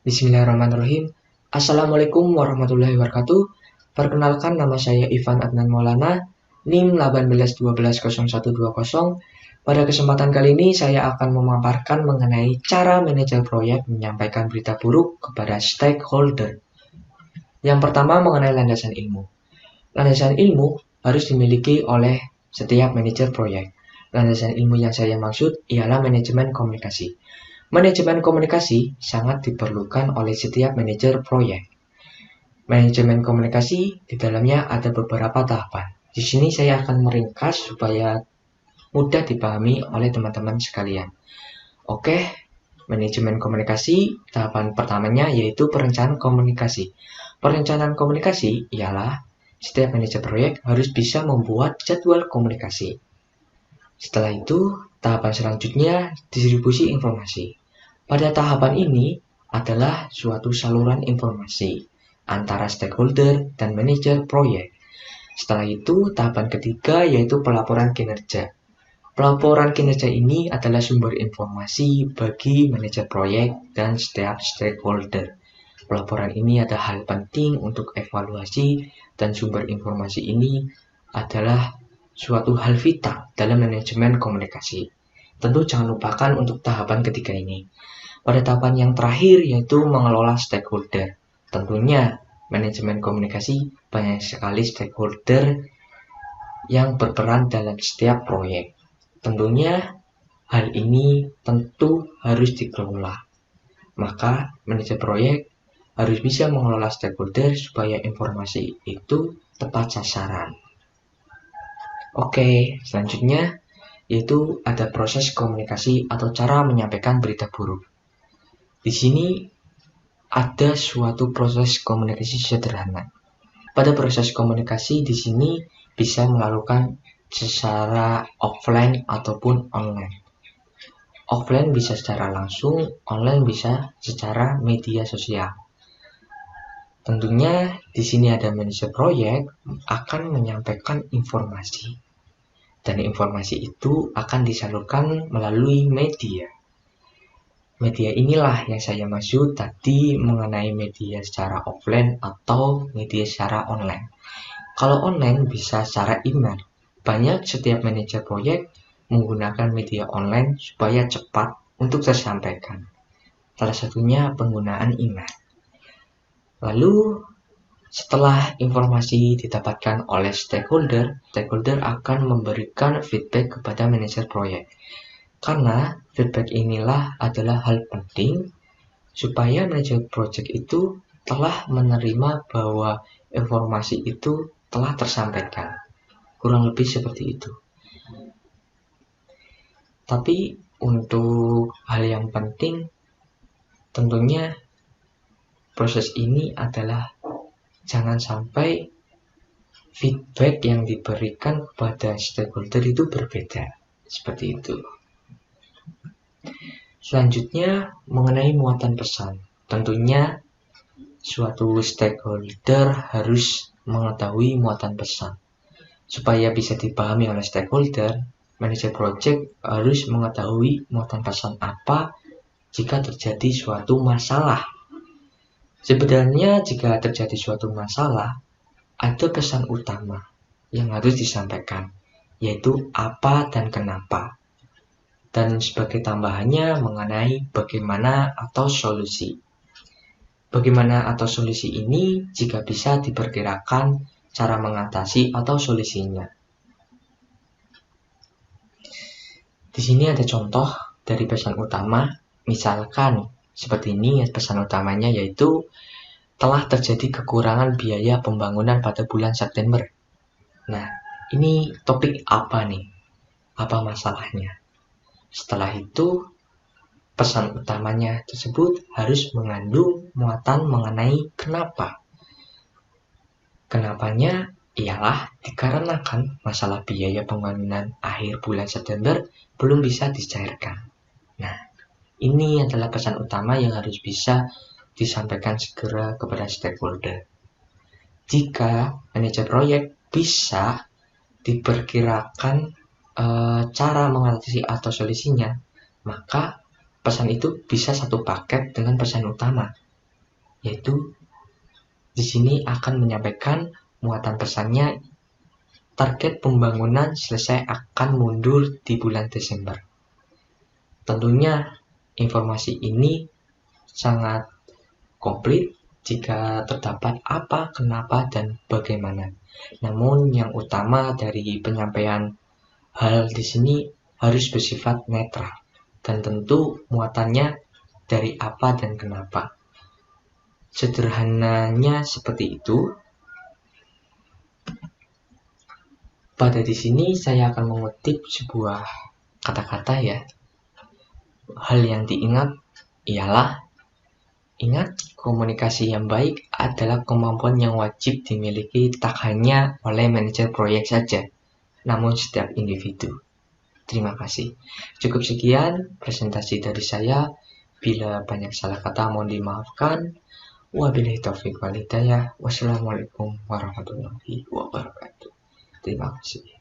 Bismillahirrahmanirrahim. Assalamualaikum warahmatullahi wabarakatuh. Perkenalkan, nama saya Ivan Adnan Maulana, NIM 18120120. Pada kesempatan kali ini saya akan memaparkan mengenai cara manajer proyek menyampaikan berita buruk kepada stakeholder. Yang pertama, mengenai landasan ilmu. Landasan ilmu harus dimiliki oleh setiap manajer proyek. Landasan ilmu yang saya maksud ialah manajemen komunikasi. Manajemen komunikasi sangat diperlukan oleh setiap manajer proyek. Manajemen komunikasi di dalamnya ada beberapa tahapan. Di sini saya akan meringkas supaya mudah dipahami oleh teman-teman sekalian. Oke, manajemen komunikasi, tahapan pertamanya yaitu perencanaan komunikasi. Perencanaan komunikasi ialah setiap manajer proyek harus bisa membuat jadwal komunikasi. Setelah itu, tahapan selanjutnya distribusi informasi. Pada tahapan ini adalah suatu saluran informasi antara stakeholder dan manajer proyek. Setelah itu, tahapan ketiga yaitu pelaporan kinerja. Pelaporan kinerja ini adalah sumber informasi bagi manajer proyek dan setiap stakeholder. Pelaporan ini adalah hal penting untuk evaluasi dan sumber informasi ini adalah suatu hal vital dalam manajemen komunikasi. Tentu jangan lupakan untuk tahapan ketiga ini. Pada tahapan yang terakhir yaitu mengelola stakeholder. Tentunya manajemen komunikasi banyak sekali stakeholder yang berperan dalam setiap proyek. Tentunya hal ini tentu harus dikelola. Maka manajer proyek harus bisa mengelola stakeholder supaya informasi itu tepat sasaran. Oke, selanjutnya yaitu ada proses komunikasi atau cara menyampaikan berita buruk. Di sini ada suatu proses komunikasi sederhana. Pada proses komunikasi di sini bisa melakukan secara offline ataupun online. Offline bisa secara langsung, online bisa secara media sosial. Tentunya di sini ada manajer proyek akan menyampaikan informasi. Dan informasi itu akan disalurkan melalui media. Media inilah yang saya maksud tadi mengenai media secara offline atau media secara online. Kalau online bisa secara email. Banyak setiap manajer proyek menggunakan media online supaya cepat untuk tersampaikan. Salah satunya penggunaan email. Lalu setelah informasi didapatkan oleh stakeholder, stakeholder akan memberikan feedback kepada manajer proyek. Karena feedback inilah adalah hal penting supaya manajer proyek itu telah menerima bahwa informasi itu telah tersampaikan. Kurang lebih seperti itu. Tapi untuk hal yang penting tentunya proses ini adalah jangan sampai feedback yang diberikan kepada stakeholder itu berbeda. Seperti itu. Selanjutnya mengenai muatan pesan. Tentunya suatu stakeholder harus mengetahui muatan pesan. Supaya bisa dipahami oleh stakeholder, manajer project harus mengetahui muatan pesan apa jika terjadi suatu masalah. Sebenarnya jika terjadi suatu masalah, ada pesan utama yang harus disampaikan, yaitu apa dan kenapa. Dan sebagai tambahannya mengenai bagaimana atau solusi. Bagaimana atau solusi ini jika bisa diperkirakan cara mengatasi atau solusinya. Di sini ada contoh dari pesan utama, misalkan seperti ini pesan utamanya yaitu telah terjadi kekurangan biaya pembangunan pada bulan September. Nah, ini topik apa nih? Apa masalahnya? Setelah itu, pesan utamanya tersebut harus mengandung muatan mengenai kenapa. Kenapanya ialah dikarenakan masalah biaya pembangunan akhir bulan September belum bisa dicairkan. Nah, ini adalah pesan utama yang harus bisa disampaikan segera kepada stakeholder. Jika manajer proyek bisa diperkirakan cara mengatasi atau solusinya, maka pesan itu bisa satu paket dengan pesan utama. yaitu di sini akan menyampaikan muatan pesannya. Target pembangunan selesai akan mundur di bulan Desember. Tentunya informasi ini sangat komplit jika terdapat apa, kenapa, dan bagaimana. Namun yang utama dari penyampaian hal di sini harus bersifat netral dan tentu muatannya dari apa dan kenapa. Sederhananya seperti itu. Pada di sini saya akan mengutip sebuah kata-kata ya. Hal yang diingat ialah ingat, komunikasi yang baik adalah kemampuan yang wajib dimiliki tak hanya oleh manajer proyek saja, namun setiap individu. Terima kasih. Cukup sekian presentasi dari saya. Bila banyak salah kata mohon dimaafkan. Wabillahi taufiq wal hidayah. Wassalamualaikum warahmatullahi wabarakatuh. Terima kasih.